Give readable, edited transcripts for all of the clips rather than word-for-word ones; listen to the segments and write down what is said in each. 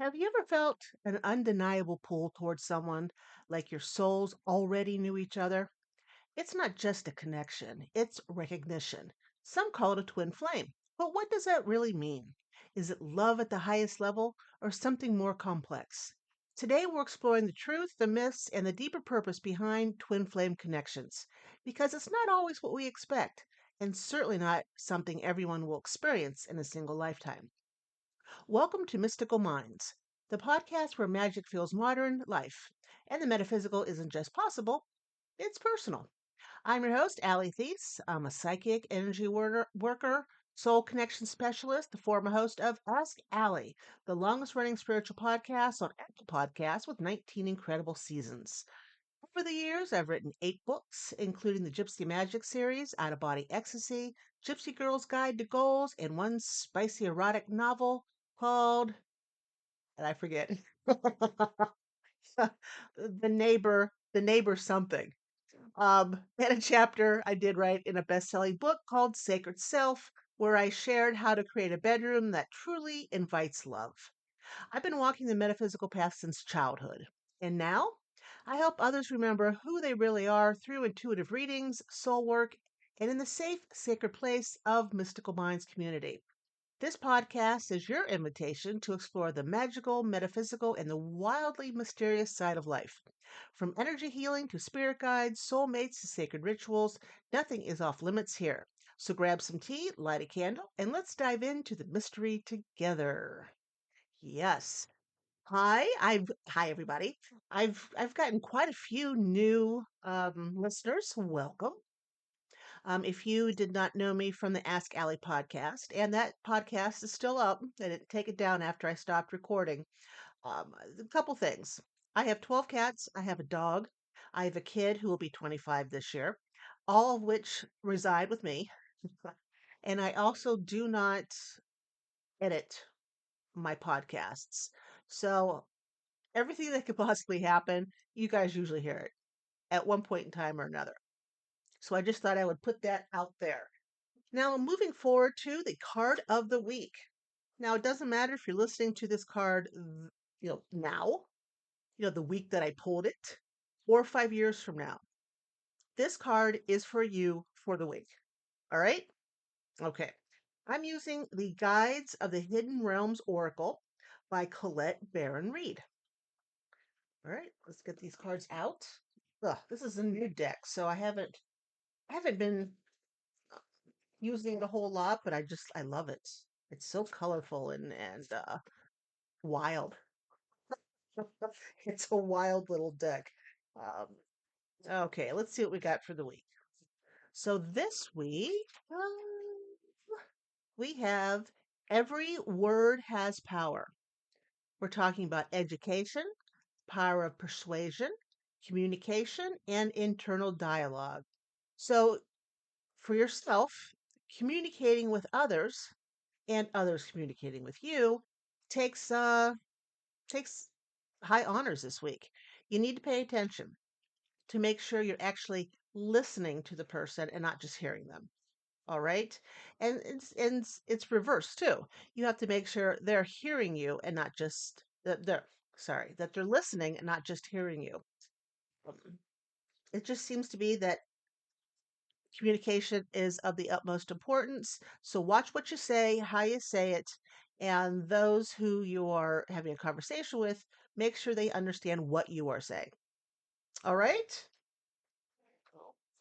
Have you ever felt an undeniable pull towards someone like your souls already knew each other? It's not just a connection, it's recognition. Some call it a twin flame. But what does that really mean? Is it love at the highest level or something more complex? Today, we're exploring the truth, the myths, and the deeper purpose behind twin flame connections because it's not always what we expect, and certainly not something everyone will experience in a single lifetime. Welcome to Mystical Minds, the podcast where magic feels modern life and the metaphysical isn't just possible, it's personal. I'm your host, Allie Thies. I'm a psychic energy worker, soul connection specialist, the former host of Ask Allie, the longest running spiritual podcast on Apple Podcasts with 19 incredible seasons. Over the years, I've written 8 books, including the Gypsy Magic series, Out of Body Ecstasy, Gypsy Girl's Guide to Goals, and one spicy erotic novel called, and I forget, the neighbor something. And a chapter I did write in a best-selling book called Sacred Self, where I shared how to create a bedroom that truly invites love. I've been walking the metaphysical path since childhood, and now I help others remember who they really are through intuitive readings, soul work, and in the safe, sacred place of Mystical Minds community. This podcast is your invitation to explore the magical, metaphysical, and the wildly mysterious side of life. From energy healing to spirit guides, soulmates to sacred rituals, nothing is off limits here. So grab some tea, light a candle, and let's dive into the mystery together. Yes. Hi everybody. I've gotten quite a few new listeners. Welcome. If you did not know me from the Ask Allie podcast, and that podcast is still up, I didn't take it down after I stopped recording. A couple things. I have 12 cats. I have a dog. I have a kid who will be 25 this year, all of which reside with me. And I also do not edit my podcasts. So everything that could possibly happen, you guys usually hear it at one point in time or another. So I just thought I would put that out there. Now, moving forward to the card of the week. Now, it doesn't matter if you're listening to this card, now, the week that I pulled it, or 5 years from now. This card is for you for the week. All right? Okay. I'm using the Guides of the Hidden Realms Oracle by Colette Baron-Reid. All right, let's get these cards out. Ugh, this is a new deck, so I haven't been using it a whole lot, but I love it. It's so colorful and wild. It's a wild little deck. Um, okay, let's see what we got for the week. So this week, we have Every Word Has Power. We're talking about education, power of persuasion, communication, and internal dialogue. So for yourself, communicating with others and others communicating with you takes takes high honors this week. You need to pay attention to make sure you're actually listening to the person and not just hearing them. All right. And it's reversed too. You have to make sure they're hearing you and not just that they're listening and not just hearing you. Um, It just seems to be that communication is of the utmost importance. So watch what you say, how you say it, and those who you are having a conversation with, make sure they understand what you are saying. All right?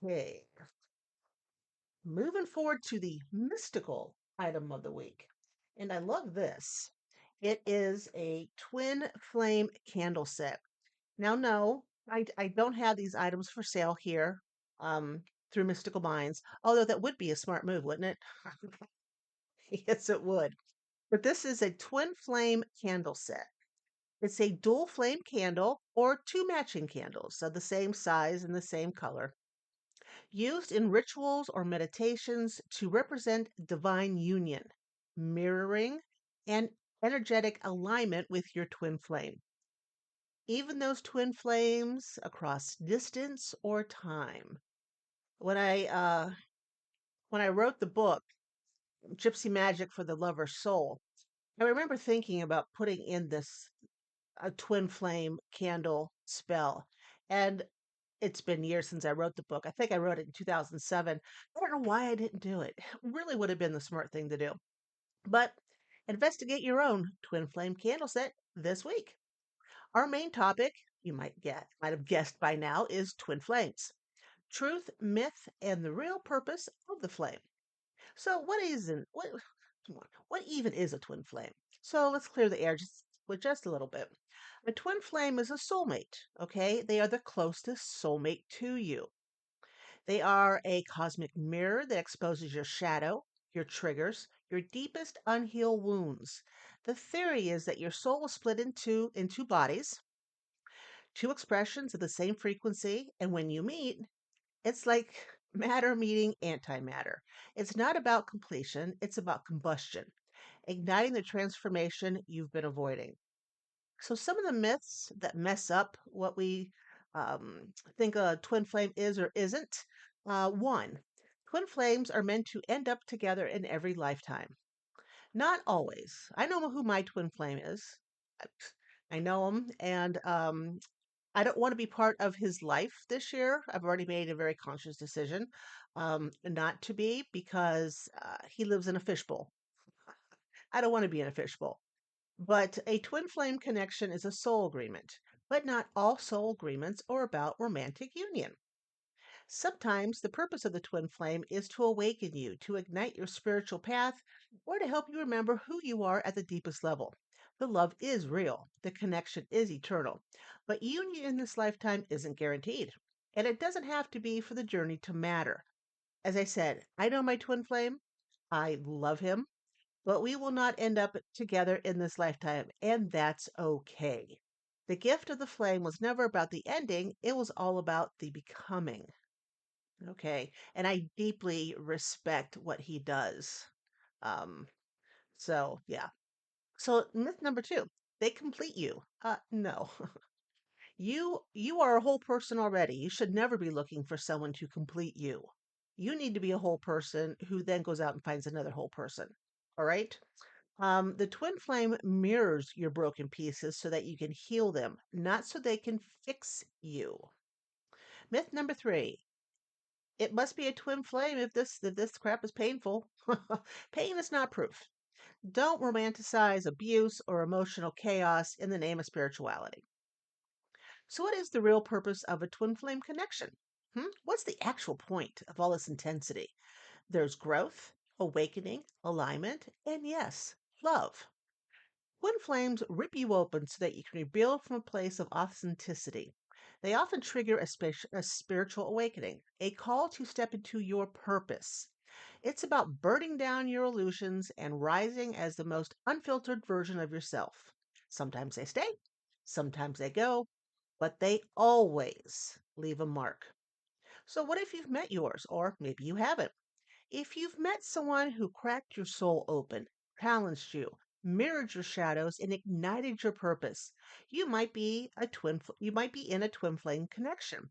Okay. Moving forward to the mystical item of the week. And I love this. It is a twin flame candle set. Now, no, I don't have these items for sale here through Mystical Minds, although that would be a smart move, wouldn't it? Yes, it would. But this is a twin flame candle set. It's a dual flame candle or two matching candles of the same size and the same color, used in rituals or meditations to represent divine union, mirroring, and energetic alignment with your twin flame. Even those twin flames across distance or time. When I uh, when I wrote the book, Gypsy Magic for the Lover's Soul, I remember thinking about putting in a twin flame candle spell. And it's been years since I wrote the book. I think I wrote it in 2007. I don't know why I didn't do it. It really would have been the smart thing to do. But investigate your own twin flame candle set this week. Our main topic, you might have guessed by now, is twin flames. Truth, myth, and the real purpose of the flame. So what even is a twin flame? So let's clear the air just a little bit. A twin flame is a soulmate, okay? They are the closest soulmate to you. They are a cosmic mirror that exposes your shadow, your triggers, your deepest unhealed wounds. The theory is that your soul was split into bodies, two expressions of the same frequency, and when you meet, it's like matter meeting antimatter. It's not about completion, it's about combustion, igniting the transformation you've been avoiding. So, some of the myths that mess up what we think a twin flame is or isn't. One, twin flames are meant to end up together in every lifetime. Not always. I know who my twin flame is. I I know him, and I don't want to be part of his life this year. I've already made a very conscious decision not to be because he lives in a fishbowl. I don't want to be in a fishbowl. But a twin flame connection is a soul agreement. But not all soul agreements are about romantic union. Sometimes the purpose of the twin flame is to awaken you, to ignite your spiritual path, or to help you remember who you are at the deepest level. The love is real, the connection is eternal, but union in this lifetime isn't guaranteed. And it doesn't have to be for the journey to matter. As I said, I know my twin flame, I love him, but we will not end up together in this lifetime, and that's okay. The gift of the flame was never about the ending, it was all about the becoming. Okay. And I deeply respect what he does. Um, yeah. So myth number two, they complete you. No. You are a whole person already. You should never be looking for someone to complete you. You need to be a whole person who then goes out and finds another whole person. All right? The twin flame mirrors your broken pieces so that you can heal them, not so they can fix you. Myth number three, it must be a twin flame if this crap is painful. Pain is not proof. Don't romanticize abuse or emotional chaos in the name of spirituality. So, what is the real purpose of a twin flame connection? What's the actual point of all this intensity? There's growth, awakening, alignment, and yes, love. Twin flames rip you open so that you can rebuild from a place of authenticity. They often trigger a spiritual awakening, a call to step into your purpose. It's about burning down your illusions and rising as the most unfiltered version of yourself. Sometimes they stay, sometimes they go, but they always leave a mark. So, what if you've met yours, or maybe you haven't? If you've met someone who cracked your soul open, challenged you, mirrored your shadows, and ignited your purpose, you might be in a twin flame connection.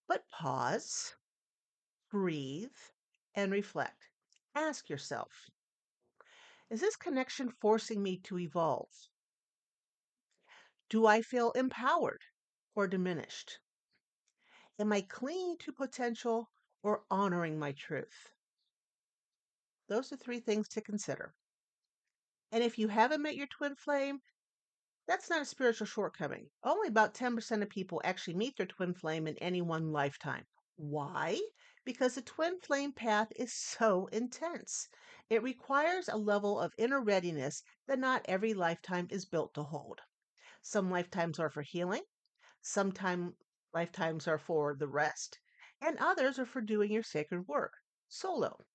But pause, breathe, and reflect. Ask yourself, is this connection forcing me to evolve? Do I feel empowered or diminished? Am I clinging to potential or honoring my truth? Those are three things to consider. And if you haven't met your twin flame, that's not a spiritual shortcoming. Only about 10% of people actually meet their twin flame in any one lifetime. Why? Because the twin flame path is so intense. It requires a level of inner readiness that not every lifetime is built to hold. Some lifetimes are for healing, sometimes lifetimes are for the rest, and others are for doing your sacred work solo.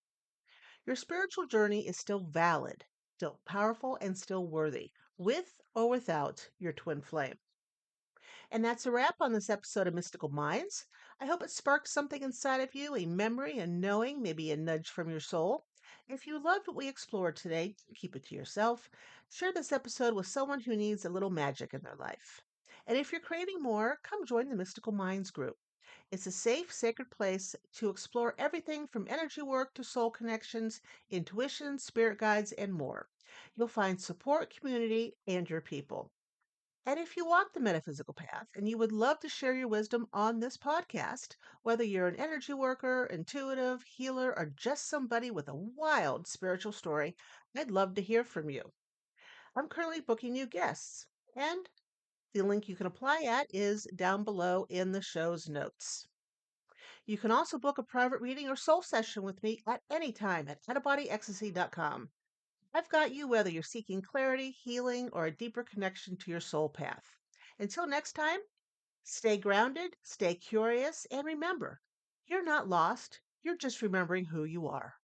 Your spiritual journey is still valid, still powerful, and still worthy, with or without your twin flame. And that's a wrap on this episode of Mystical Minds. I hope it sparked something inside of you, a memory, a knowing, maybe a nudge from your soul. If you loved what we explored today, keep it to yourself. Share this episode with someone who needs a little magic in their life. And if you're craving more, come join the Mystical Minds group. It's a safe, sacred place to explore everything from energy work to soul connections, intuition, spirit guides, and more. You'll find support, community, and your people. And if you walk the metaphysical path and you would love to share your wisdom on this podcast, whether you're an energy worker, intuitive, healer, or just somebody with a wild spiritual story, I'd love to hear from you. I'm currently booking new guests, and the link you can apply at is down below in the show's notes. You can also book a private reading or soul session with me at any time at outofbodyecstasy.com. I've got you whether you're seeking clarity, healing, or a deeper connection to your soul path. Until next time, stay grounded, stay curious, and remember, you're not lost. You're just remembering who you are.